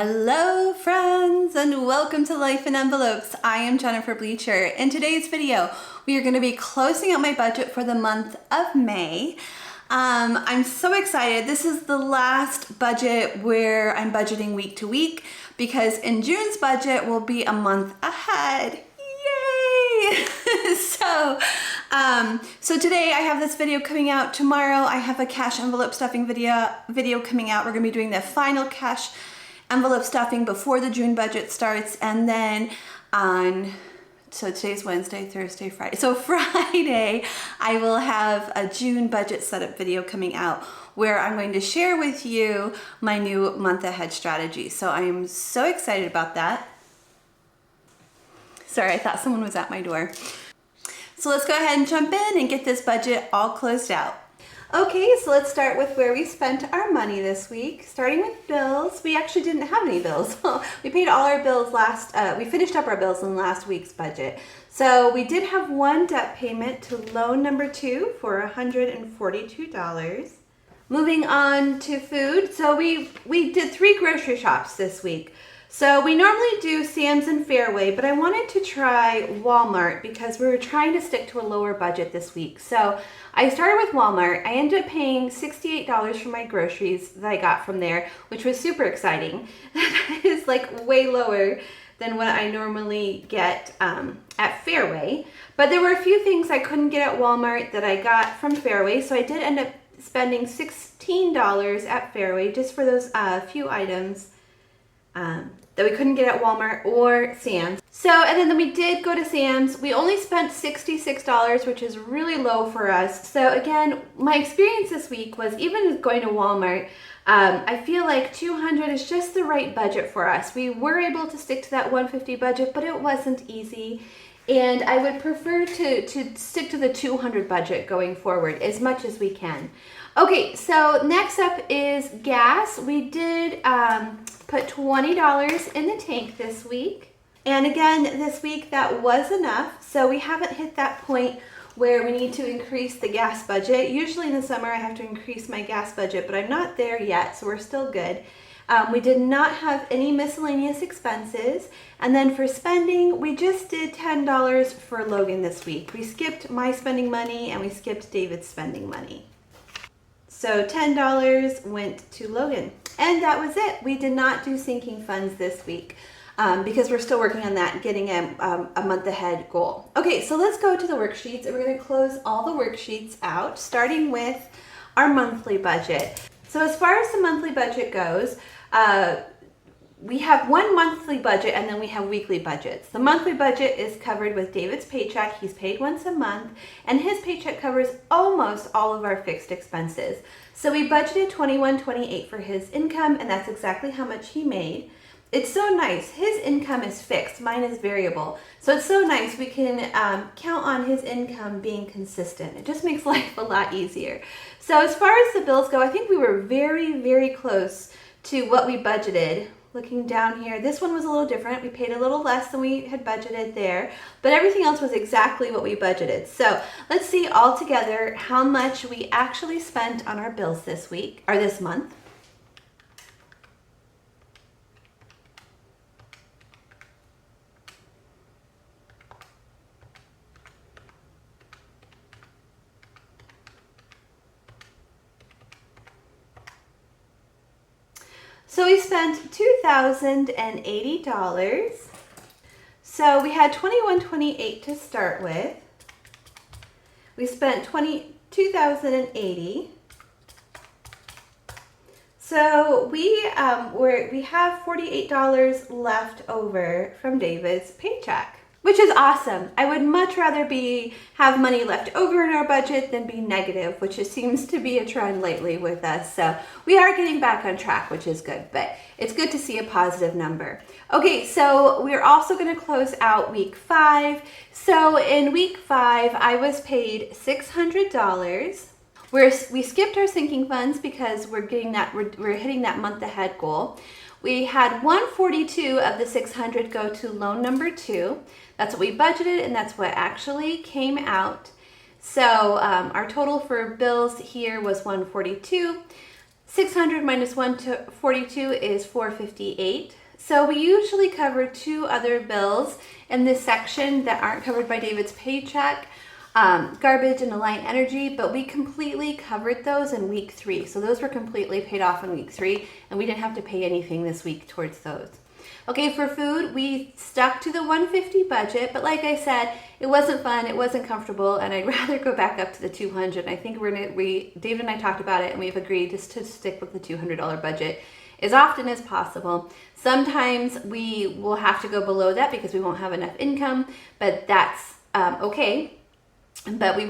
Hello friends and welcome to Life in Envelopes. I am Jennifer Bleecher. In today's video, we are going to be closing out my budget for the month of May. I'm so excited. This is the last budget where I'm budgeting week to week because in June's budget will be a month ahead. Yay! So today I have this video coming out. Tomorrow I have a cash envelope stuffing video coming out. We're going to be doing the final cash envelope stuffing before the June budget starts, and then so today's Wednesday, Thursday, Friday. So Friday I will have a June budget setup video coming out where I'm going to share with you my new month ahead strategy. So I am so excited about that. Sorry, I thought someone was at my door. So let's go ahead and jump in and get this budget all closed out. Okay, so let's start with where we spent our money this week. Starting with bills, we actually didn't have any bills. We paid all our bills we finished up our bills in last week's budget. So we did have one debt payment to loan number 2 for $142. Moving on to food, so we did 3 grocery shops this week. So we normally do Sam's and Fairway, but I wanted to try Walmart because we were trying to stick to a lower budget this week. So I started with Walmart. I ended up paying $68 for my groceries that I got from there, which was super exciting. That is like way lower than what I normally get at Fairway. But there were a few things I couldn't get at Walmart that I got from Fairway, so I did end up spending $16 at Fairway just for those few items that we couldn't get at Walmart or Sam's. So, and then we did go to Sam's. We only spent $66, which is really low for us. So again, my experience this week was even going to Walmart, I feel like $200 is just the right budget for us. We were able to stick to that $150 budget, but it wasn't easy. And I would prefer to stick to the $200 budget going forward as much as we can. Okay, so next up is gas. We did put $20 in the tank this week. And again, this week that was enough. So we haven't hit that point where we need to increase the gas budget. Usually in the summer I have to increase my gas budget, but I'm not there yet, so we're still good. We did not have any miscellaneous expenses. And then for spending, we just did $10 for Logan this week. We skipped my spending money and we skipped David's spending money. So $10 went to Logan. And that was it. We did not do sinking funds this week because we're still working on that, getting a month ahead goal. Okay, so let's go to the worksheets and we're going to close all the worksheets out, starting with our monthly budget. So as far as the monthly budget goes, we have one monthly budget and then we have weekly budgets. The monthly budget is covered with David's paycheck. He's paid once a month and his paycheck covers almost all of our fixed expenses. So we budgeted $21.28 for his income and that's exactly how much he made. It's so nice. His income is fixed, mine is variable. So it's so nice we can count on his income being consistent. It just makes life a lot easier. So as far as the bills go, I think we were very, very close to what we budgeted. Looking down here, this one was a little different. We paid a little less than we had budgeted there, but everything else was exactly what we budgeted. So let's see all together how much we actually spent on our bills this week, or this month. So we spent $2,080. So we had $21.28 to start with. We spent $2,080. So we have $48 left over from David's paycheck, which is awesome. I would much rather have money left over in our budget than be negative, which seems to be a trend lately with us. So we are getting back on track, which is good, but it's good to see a positive number. Okay, so we're also gonna close out week 5. So in week 5, I was paid $600. We skipped our sinking funds because we're hitting that month ahead goal. We had $142 of the $600 go to loan number 2. That's what we budgeted and that's what actually came out. So our total for bills here was $142. 600 minus 142 is 458. So we usually cover 2 other bills in this section that aren't covered by David's paycheck, garbage and Alliant Energy, but we completely covered those in week 3. So those were completely paid off in week 3, and we didn't have to pay anything this week towards those. Okay, for food, we stuck to the 150 budget, but like I said, it wasn't fun, it wasn't comfortable, and I'd rather go back up to the 200. I think David and I talked about it, and we've agreed just to stick with the $200 budget as often as possible. Sometimes we will have to go below that because we won't have enough income, but that's okay. But we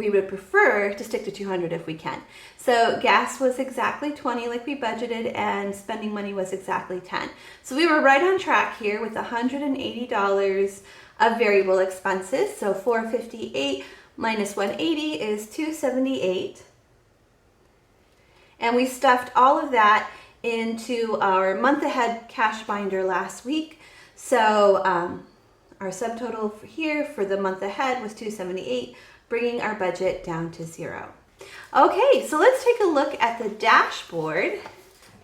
would prefer to stick to 200 if we can. So gas was exactly 20 like we budgeted, and spending money was exactly 10. So we were right on track here with $180 of variable expenses. So 458 minus 180 is 278. And we stuffed all of that into our month ahead cash binder last week. So our subtotal here for the month ahead was 278, bringing our budget down to 0. Okay, so let's take a look at the dashboard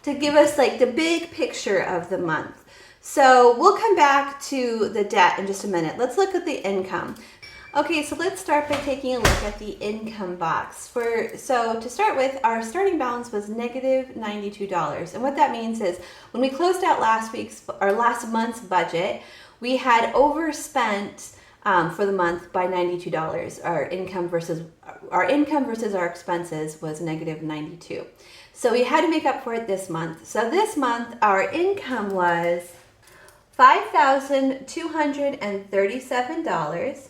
to give us like the big picture of the month. So we'll come back to the debt in just a minute. Let's look at the income. Okay, so let's start by taking a look at the income box. So to start with, our starting balance was negative $92. And what that means is when we closed out last month's budget, we had overspent for the month by $92. Our income versus our expenses was negative 92. So we had to make up for it this month. So this month our income was $5,237.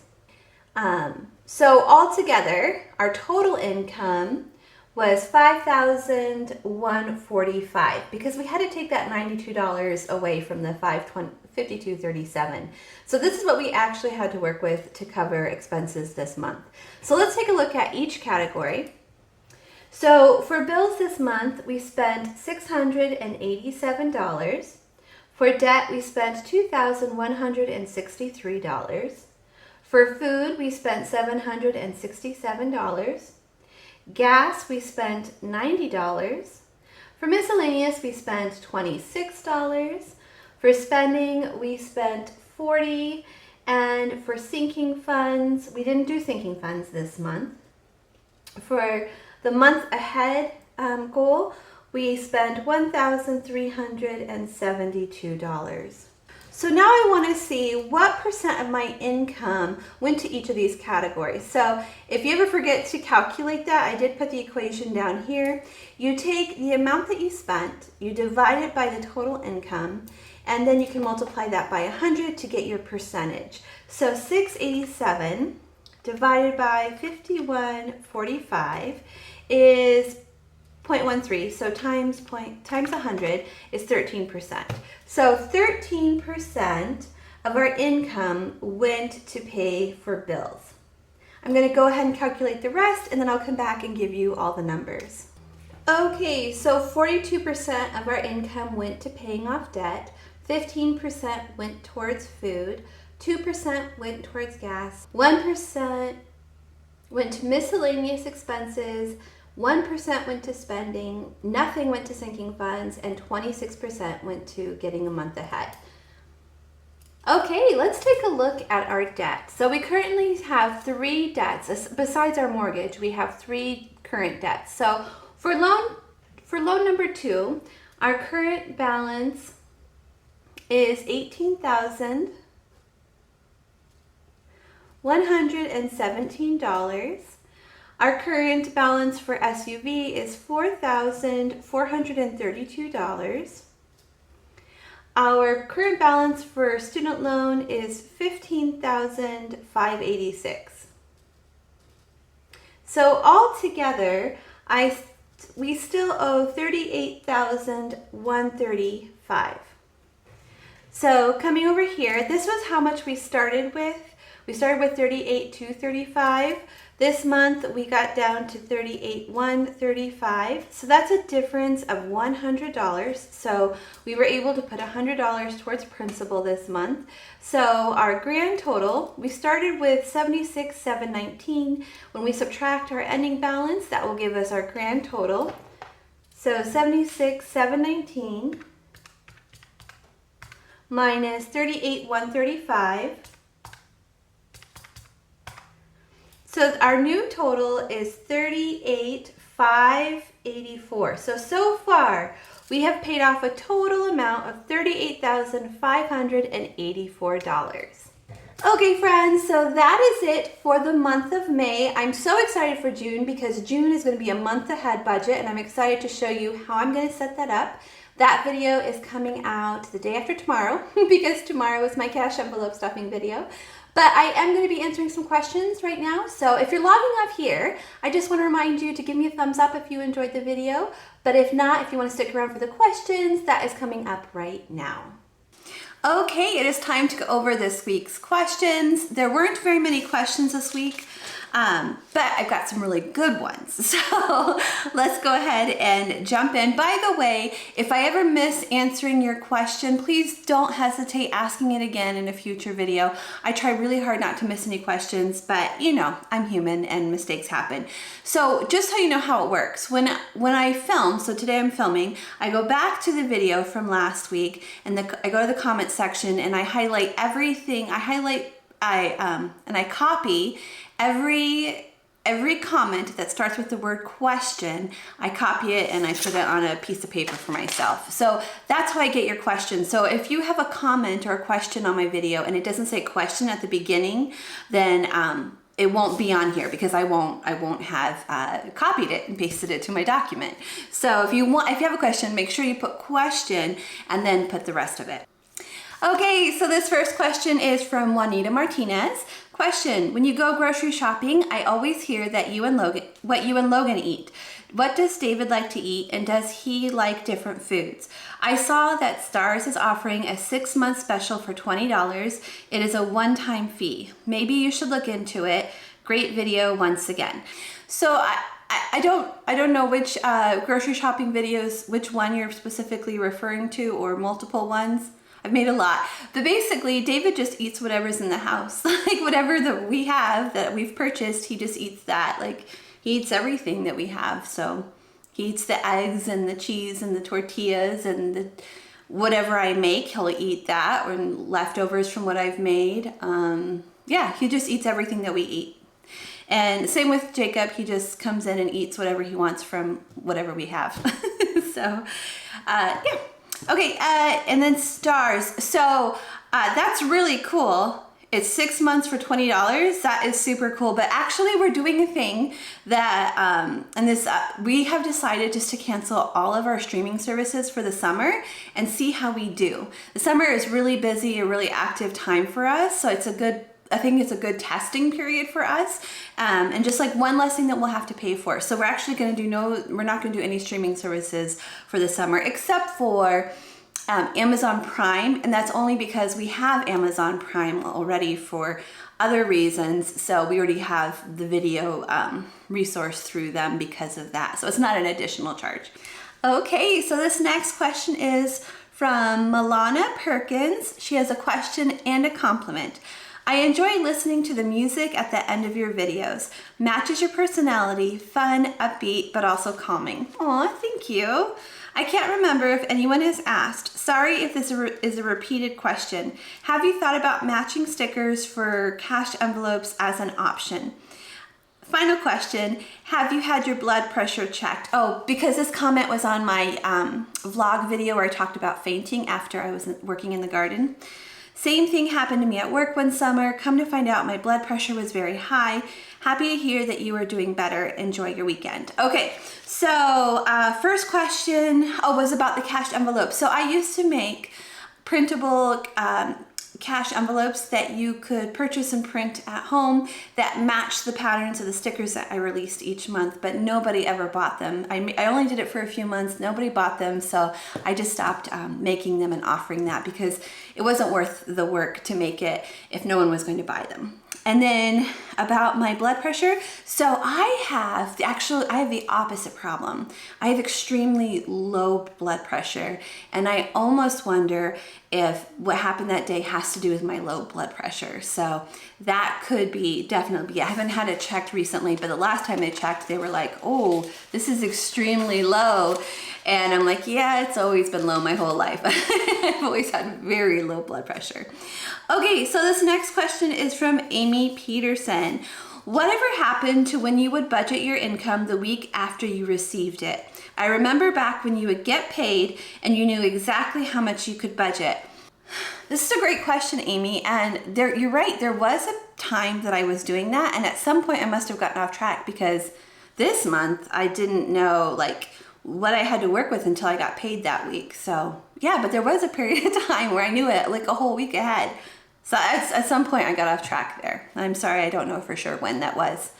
So altogether, our total income was $5,145 because we had to take that $92 away from the $52.37. So this is what we actually had to work with to cover expenses this month. So let's take a look at each category. So for bills this month, we spent $687. For debt, we spent $2,163. For food, we spent $767. Gas, we spent $90. For miscellaneous, we spent $26. For spending, we spent $40. And for sinking funds, we didn't do sinking funds this month. For the month ahead goal, we spent $1,372. So now I want to see what percent of my income went to each of these categories. So if you ever forget to calculate that, I did put the equation down here. You take the amount that you spent, you divide it by the total income, and then you can multiply that by 100 to get your percentage. So 687 divided by 5145 is 0.13, so times 100 is 13%. So 13% of our income went to pay for bills. I'm going to go ahead and calculate the rest, and then I'll come back and give you all the numbers. Okay, so 42% of our income went to paying off debt, 15% went towards food, 2% went towards gas, 1% went to miscellaneous expenses, 1% went to spending, nothing went to sinking funds, and 26% went to getting a month ahead. Okay, let's take a look at our debt. So we currently have 3 debts. Besides our mortgage, we have 3 current debts. So for loan number 2, our current balance is $18,117. Our current balance for SUV is $4,432. Our current balance for student loan is $15,586. So altogether, we still owe $38,135. So coming over here, this was how much we started with. We started with $38,235. This month we got down to $38,135. So that's a difference of $100. So we were able to put $100 towards principal this month. So our grand total, we started with $76,719. When we subtract our ending balance, that will give us our grand total, So 76,719 minus 38,135. So our new total is 38,584. So far we have paid off a total amount of $38,584. Okay friends, so that is it for the month of May. I'm so excited for June because June is going to be a month ahead budget, and I'm excited to show you how I'm going to set that up. That video is coming out the day after tomorrow because tomorrow is my cash envelope stuffing video. But I am going to be answering some questions right now. So if you're logging off here, I just want to remind you to give me a thumbs up if you enjoyed the video. But if not, if you want to stick around for the questions, that is coming up right now. Okay, it is time to go over this week's questions. There weren't very many questions this week, but I've got some really good ones. So let's go ahead and jump in. By the way, if I ever miss answering your question, please don't hesitate asking it again in a future video. I try really hard not to miss any questions, but you know, I'm human and mistakes happen. So just so you know how it works, when I film, so today I'm filming, I go back to the video from last week and I go to the comment section and I highlight everything. And I copy every comment that starts with the word question. I copy it and I put it on a piece of paper for myself. So that's how I get your questions. So if you have a comment or a question on my video and it doesn't say question at the beginning, then it won't be on here because I won't have copied it and pasted it to my document. So if you have a question, make sure you put question and then put the rest of it. Okay, so this first question is from Juanita Martinez. Question: when you go grocery shopping, I always hear that what you and Logan eat. What does David like to eat, and does he like different foods? I saw that Stars is offering a 6-month special for $20. It is a one-time fee. Maybe you should look into it. Great video once again. So I don't know which grocery shopping videos, which one you're specifically referring to, or multiple ones. I've made a lot, but basically David just eats whatever's in the house. Like whatever that we have that we've purchased, he just eats that. Like he eats everything that we have. So he eats the eggs and the cheese and the tortillas and whatever I make, he'll eat that, or leftovers from what I've made. Yeah, he just eats everything that we eat. And same with Jacob, he just comes in and eats whatever he wants from whatever we have. So yeah. Okay, and then Stars. So that's really cool. It's 6 months for $20. That is super cool. But actually, we're doing a thing that, we have decided just to cancel all of our streaming services for the summer and see how we do. The summer is really busy, a really active time for us. So I think it's a good testing period for us, and just like one less thing that we'll have to pay for. So we're actually going to we're not going to do any streaming services for the summer except for Amazon Prime, and that's only because we have Amazon Prime already for other reasons. So we already have the video resource through them because of that. So it's not an additional charge. Okay, so this next question is from Milana Perkins. She has a question and a compliment. I enjoy listening to the music at the end of your videos. Matches your personality, fun, upbeat, but also calming. Aw, thank you. I can't remember if anyone has asked. Sorry if this is a repeated question. Have you thought about matching stickers for cash envelopes as an option? Final question, have you had your blood pressure checked? Oh, because this comment was on my vlog video where I talked about fainting after I was working in the garden. Same thing happened to me at work one summer. Come to find out my blood pressure was very high. Happy to hear that you are doing better. Enjoy your weekend. Okay, so first question was about the cash envelope. So I used to make printable cash envelopes that you could purchase and print at home that matched the patterns of the stickers that I released each month, but nobody ever bought them. I only did it for a few months, nobody bought them, so I just stopped making them and offering that because it wasn't worth the work to make it if no one was going to buy them. And then about my blood pressure, so I have the opposite problem. I have extremely low blood pressure, and I almost wonder if what happened that day has to do with my low blood pressure. So that could be definitely, I haven't had it checked recently, but the last time they checked, they were like, oh, this is extremely low. And I'm like, yeah, it's always been low my whole life. I've always had very low blood pressure. Okay, so this next question is from Amy Peterson. Whatever happened to when you would budget your income the week after you received it? I remember back when you would get paid and you knew exactly how much you could budget. This is a great question, Amy, and you're right. There was a time that I was doing that, and at some point I must have gotten off track because this month I didn't know like what I had to work with until I got paid that week. So yeah, but there was a period of time where I knew it like a whole week ahead. So at some point I got off track there. I'm sorry, I don't know for sure when that was.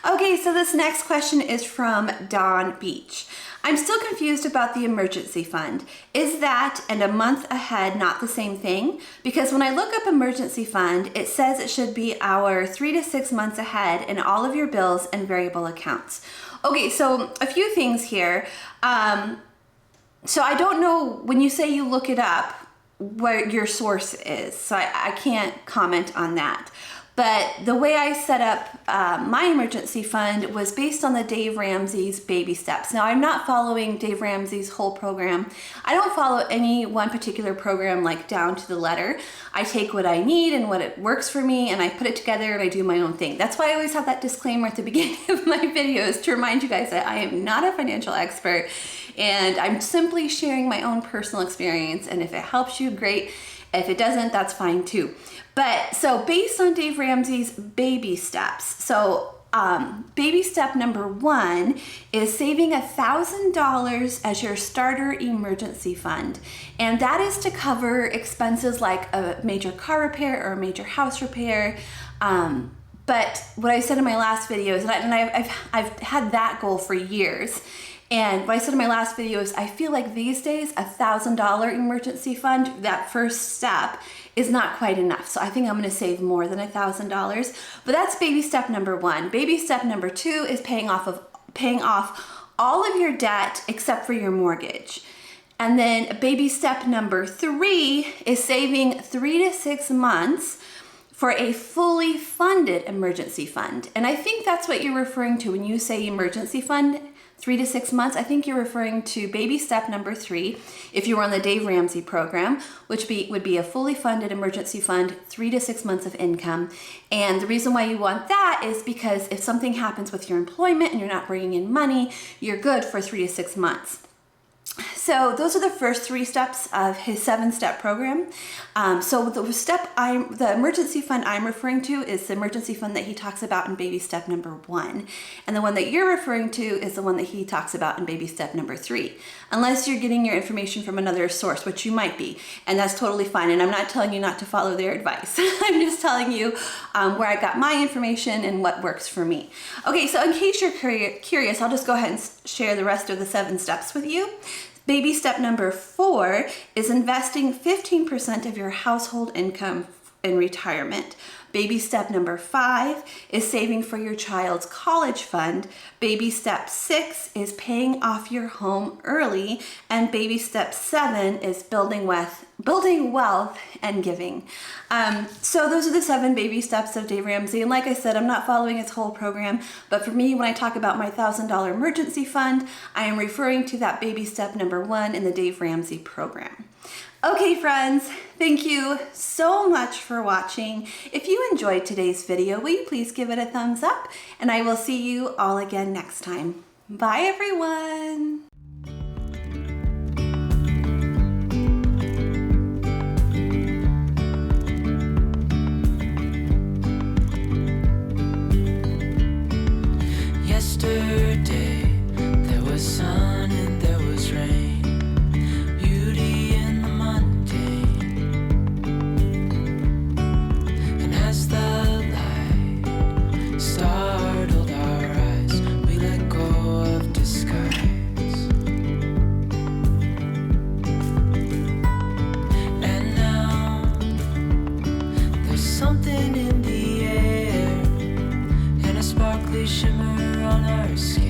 Okay, so this next question is from Dawn Beach. I'm still confused about the emergency fund. Is that and a month ahead not the same thing? Because when I look up emergency fund, it says it should be our 3 to 6 months ahead in all of your bills and variable accounts. Okay, so a few things here. So I don't know, when you say you look it up, what your source is. So I can't comment on that. But the way I set up my emergency fund was based on the Dave Ramsey's baby steps. Now, I'm not following Dave Ramsey's whole program. I don't follow any one particular program like down to the letter. I take what I need and what it works for me and I put it together and I do my own thing. That's why I always have that disclaimer at the beginning of my videos to remind you guys that I am not a financial expert and I'm simply sharing my own personal experience. And if it helps you, great. If it doesn't, that's fine too. But so based on Dave Ramsey's baby steps, so baby step number 1 is saving $1,000 as your starter emergency fund. And that is to cover expenses like a major car repair or a major house repair. But what I said in my last video is, and I've had that goal for years. And what I said in my last video is I feel like these days $1,000 emergency fund, that first step, is not quite enough. So I think I'm gonna save more than $1,000. But that's baby step number 1. Baby step number 2 is paying off all of your debt except for your mortgage. And then baby step number 3 is saving 3 to 6 months for a fully funded emergency fund. And I think that's what you're referring to when you say emergency fund. 3 to 6 months, I think you're referring to baby step number 3, if you were on the Dave Ramsey program, which would be a fully funded emergency fund, 3 to 6 months of income. And the reason why you want that is because if something happens with your employment and you're not bringing in money, you're good for 3 to 6 months. So those are the first 3 steps of his 7-step program. So the emergency fund I'm referring to is the emergency fund that he talks about in baby step number 1. And the one that you're referring to is the one that he talks about in baby step number 3. Unless you're getting your information from another source, which you might be, and that's totally fine. And I'm not telling you not to follow their advice. I'm just telling you where I got my information and what works for me. Okay, so in case you're curious, I'll just go ahead and share the rest of the 7 steps with you. Baby step number 4 is investing 15% of your household income in retirement. Baby step number 5 is saving for your child's college fund. Baby step 6 is paying off your home early. And baby step 7 is building wealth and giving. So those are the 7 baby steps of Dave Ramsey. And like I said, I'm not following his whole program, but for me, when I talk about my $1,000 emergency fund, I am referring to that baby step number 1 in the Dave Ramsey program. Okay, friends, thank you so much for watching. If you enjoyed today's video, will you please give it a thumbs up? And I will see you all again next time. Bye, everyone. Yesterday, there was sun and there was rain, beauty in the mundane. And as the light startled our eyes, we let go of disguise. And now, there's something in the air and a sparkly shimmer on our skin.